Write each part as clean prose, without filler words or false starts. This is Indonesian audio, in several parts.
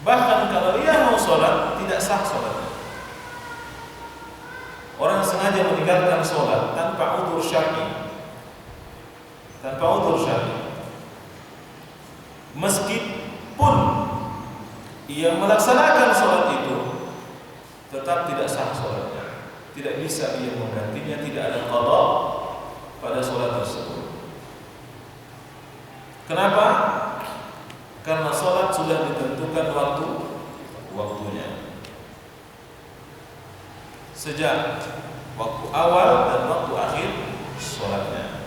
Bahkan kalau ia mau sholat, tidak sah sholatnya. Orang yang sengaja meninggalkan sholat tanpa udzur syar'i, meskipun ia melaksanakan sholat itu, tetap tidak sah sholatnya. Tidak bisa ia menggantinya, tidak ada qada pada sholat tersebut. Kenapa? Karena sholat sudah ditentukan waktunya. Sejak waktu awal dan waktu akhir sholatnya.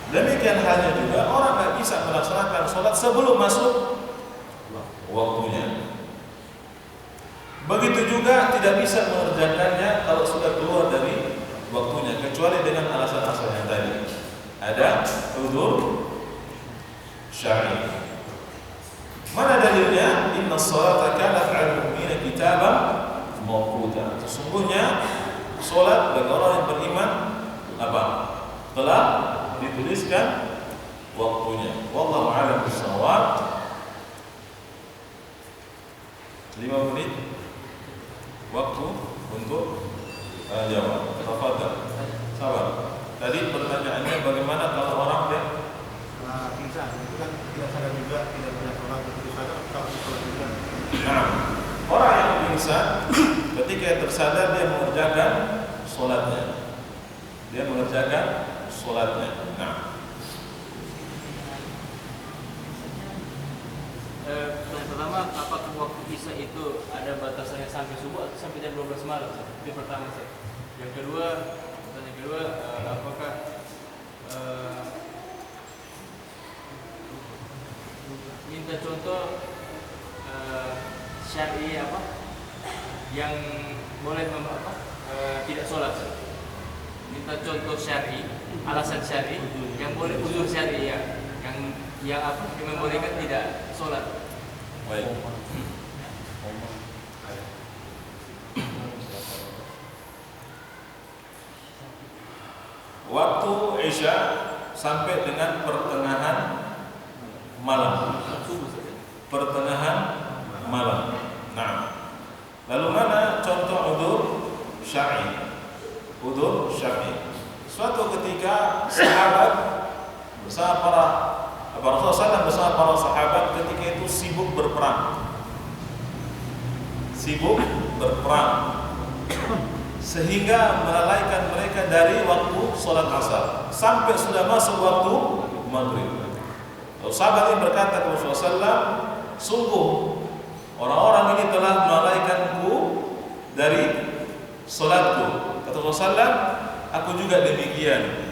Demikian halnya juga orang tidak bisa melaksanakan sholat sebelum masuk waktunya. Begitu juga tidak bisa mengerjakannya kalau sudah keluar dari waktunya, kecuali dengan alasan-alasan yang tadi. Ada udzur syar'i. Mana dalilnya? Inna sholata kanat 'alal mu'minina kitaban mawquta. Sesungguhnya salat bagi orang yang beriman telah dituliskan waktunya. Wallahu a'lam bishawab. 5 menit waktu untuk jawab. Tafadhal. Sabar. Tadi pertanyaannya bagaimana kalau orang yang pingsan, itu kan tidak sadar juga, tidak punya sholat, tidak sadar, kalau sholat juga. Nah, orang yang pingsan ketika tersadar dia mengerjakan sholatnya. Nah, yang pertama, apakah waktu isya itu ada batasannya sampai subuh atau sampai jam 12 malam? Itu pertama sih. Yang kedua, apakah minta contoh syar'i yang boleh tidak sholat. Minta contoh syar'i, alasan syar'i yang boleh, uzur syar'i yang membolehkan tidak sholat. baik. Waktu Isya sampai dengan pertengahan malam. Nah, lalu mana contoh udzur syar'i? Suatu ketika sahabat bersama Rasulullah bersama para sahabat ketika itu sibuk berperang, sehingga melalaikan mereka dari waktu sholat asar sampai sudah masuk waktu maghrib. Lalu sahabat ini berkata kepada Rasulullah SAW, sungguh orang-orang ini telah melalaikanku dari sholatku. Kata Rasulullah SAW, aku juga demikian.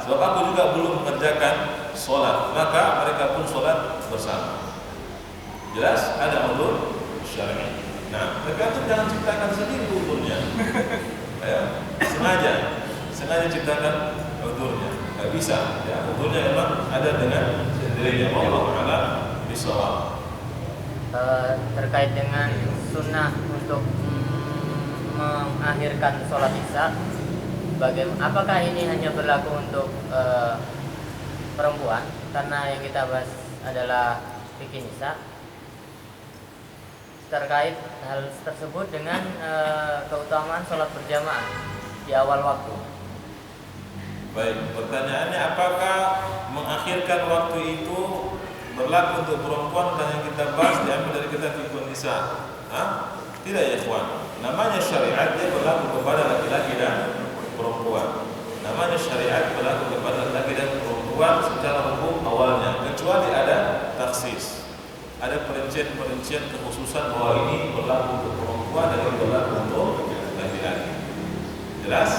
Sebab aku juga belum mengerjakan sholat, maka mereka pun sholat bersama. Jelas ada udzur syar'i. Nah, tergantung, jangan ciptakan sendiri udzurnya. Sengaja ciptakan udzurnya. Enggak bisa. Ya, udzurnya memang ada dengan sendirinya. Wallahu a'lam bishawab. Terkait dengan sunnah untuk mengakhirkan sholat isya, apakah ini hanya berlaku untuk perempuan? Karena yang kita bahas adalah fikih nisa. Terkait hal tersebut dengan keutamaan sholat berjamaah di awal waktu. Baik, pertanyaannya apakah mengakhirkan waktu itu berlaku untuk perempuan? Dan yang kita bahas diambil dari kitab fikih nisa. Tidak ya ikhwan. Namanya syariat dia berlaku kepada laki-laki dan perempuan. Namanya syariat berlaku kepada laki-laki dan perempuan secara hukum awalnya, kecuali ada taksis, ada perincian kekhususan bahwa ini berlaku untuk perempuan dan ini berlaku untuk laki-laki. Jelas?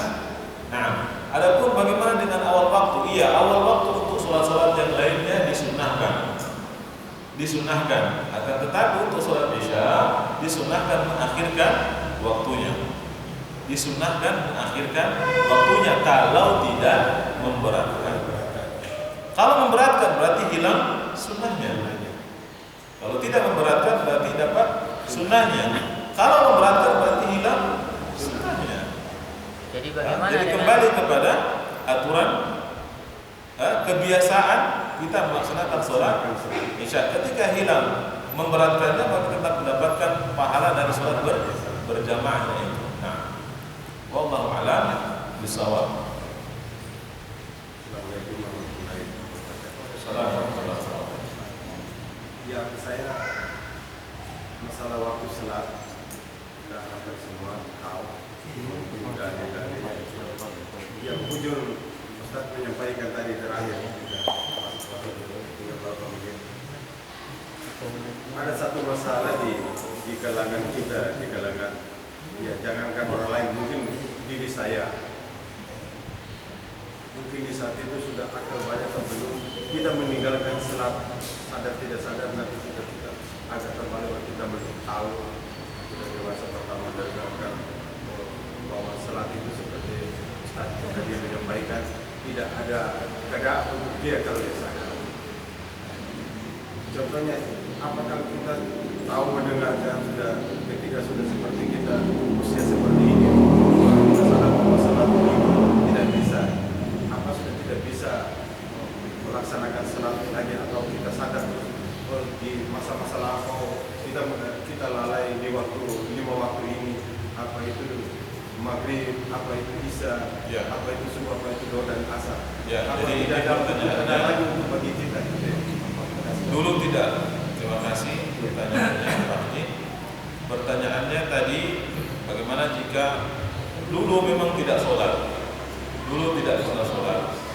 Nah, adapun bagaimana dengan awal waktu? Iya, awal waktu untuk sholat-sholat yang lainnya disunahkan. Akan tetapi untuk sholat isya disunahkan mengakhirkan waktunya. Kalau tidak memberatkan. Kalau memberatkan berarti hilang sunnahnya. Kalau tidak memberatkan berarti dapat sunnahnya. Kalau memberatkan berarti hilang sunnahnya. Jadi bagaimana? Jadi kembali kepada aturan kebiasaan kita melaksanakan sholat isya. Ketika hilang memberatkannya, maka tetap mendapatkan pahala dari sholat berjamaahnya itu. Nah, wallahu a'lam bishawab. Yang saya masalah waktu salat dan hampir semua tahu dalil-dalil yang ujung Ustaz menyampaikan tadi terakhir ada satu masalah di kalangan kita, di kalangan ya jangankan orang lain, mungkin diri saya mungkin di saat itu sudah akal banyak sebelum kita meninggalkan salat, sadar tidak sadar nanti kita agak terbalik kita belum tahu kita dewasa pertama mendengarkan bahwa salat itu seperti Ustaz tadi menyampaikan tidak ada untuk dia kalau dia sadar. Contohnya, apakah kita tahu mendengarkan sudah ketika sudah seperti kita usia seperti ini kita sadar bahwa salat tidak bisa, apa sudah tidak bisa melaksanakan salat lagi, atau kita sadar di masa-masa lampau kita lalai di waktu 5 waktu ini, apa itu maghrib, apa itu isya, ya, apa itu subuh, apa itu doa dan asar. Ya, apa jadi tidak ada pertanyaannya lagi untuk bagi kita. Dulu tidak. Terima kasih pertanyaannya Pak Haji. Pertanyaannya tadi, bagaimana jika dulu memang tidak sholat,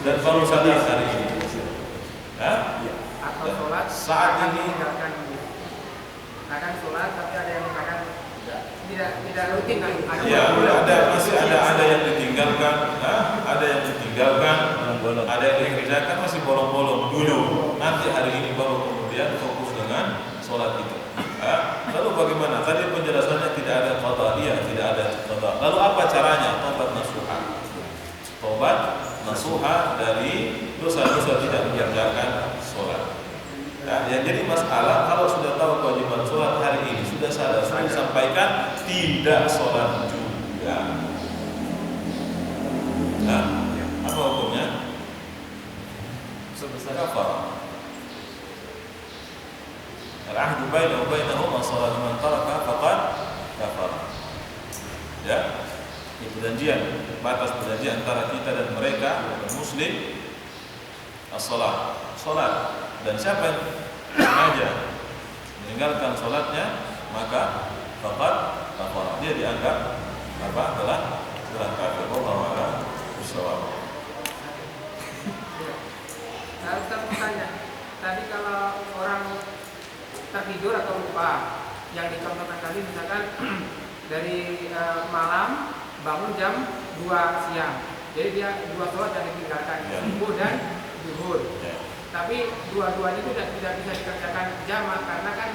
dan baru sadar hari ini, atau sholat saat ini meninggalkan kadang sholat tapi ada yang kadang tidak rutin kan? Ya, masih ada yang ditinggalkan, ada yang dikerjakan masih bolong-bolong dulu. Nanti hari ini baru kemudian fokus dengan sholat itu. Lalu bagaimana? Tadi penjelasannya tidak ada qada, tidak ada qada. Lalu apa caranya? Tobat nasuha dari dosa-dosa tidak mengerjakan sholat. Ya, jadi masalah kalau sudah tahu kewajiban sholat hari ini, sudah sadar, sudah disampaikan, tidak sholat juga. Nah, apa hukumnya? Sebesar Kafar. Al-ahdu bainahu wa bainahum as-salat, man taraka faqad kafar. Ya, itu perjanjian, batas perjanjian antara kita dan mereka muslim, as-salat, sholat. Dan siapa yang sengaja meninggalkan sholatnya, maka faqad kafar, dia dianggap telah kafir. Wallahu a'lam bishawab. Saya bertanya, tadi kalau orang tertidur atau lupa, yang dicontohkan tadi misalkan dari malam bangun jam 2 siang, jadi dia 2 sholat yang ditinggalkan, subuh dan zuhur. Tapi dua-duanya itu tidak bisa dikerjakan jamak karena kan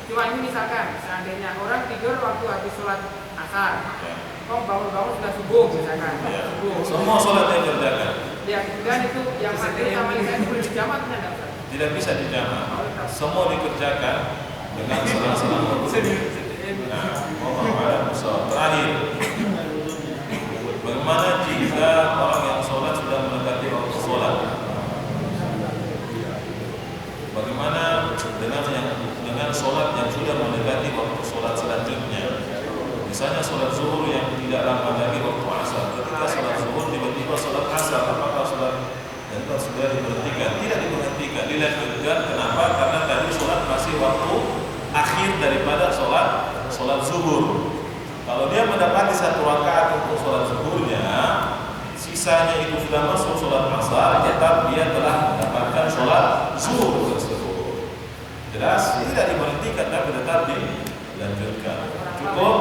Cuma ini misalkan seandainya orang tidur waktu habis sholat asar, kok bangun-bangun sudah subuh misalkan, subuh. Semua sholat yang dikerjakan. Ya, kemudian itu yang maghrib sama isya boleh dijamak tidak? Tidak bisa dijamak. Semua dikerjakan dengan selang-selang waktu. Nah, terakhir, bagaimana jika orang yang sholat sudah mendekati waktu sholat? Bagaimana dengan sholat yang sudah mendekati waktu sholat selanjutnya? Misalnya sholat zuhur yang tidak lama lagi waktu asar. Ketika sholat zuhur tiba-tiba sholat asar, apakah sholat dan sudah diberhentikan? Tidak diberhentikan, dilanjutkan. Kenapa? Karena tadi sholat masih waktu akhir daripada sholat zuhur. Kalau dia mendapati 1 rakaat untuk sholat zuhurnya, sisanya itu sudah masuk sholat asar, tetap dia telah mendapatkan sholat zuhur tersebut. Jelas? Tidak diberhentikan, tapi tetap dilanjutkan. Cukup